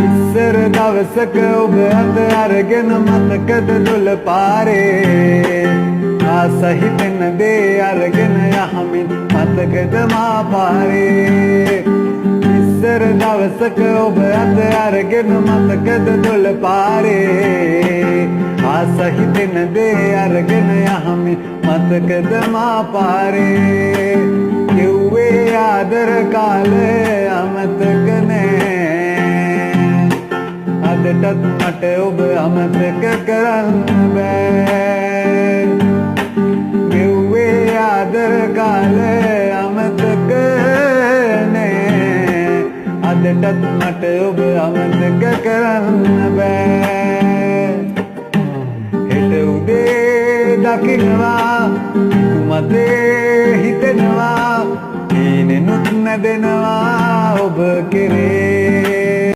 ඉස්සර දවසක ඔබ අත අරගෙන මතකද දොළ පාරේ ආසහිතෙන දේ අරගෙන යහමින් මතකද මා පාරේ ඉස්සර දවසක ඔබ අත අරගෙන මතකද දොළ පාරේ ආසහිතෙන දේ අරගෙන යහමින් මතකද මා පාරේ කිව්වේ ආදර කාලේ අමතක නෑ අදටත් මට ඔබ අමතක කරන්න බෑ කිව්වේ ආදර කාලේ අමතක නෑ අදටත් මට ඔබ අමතක කරන්න බෑ හෙට උදේ දකින්නවා මතේ හිතෙනවා ඊනෙනුත් නැදෙනවා ඔබ කෙරේ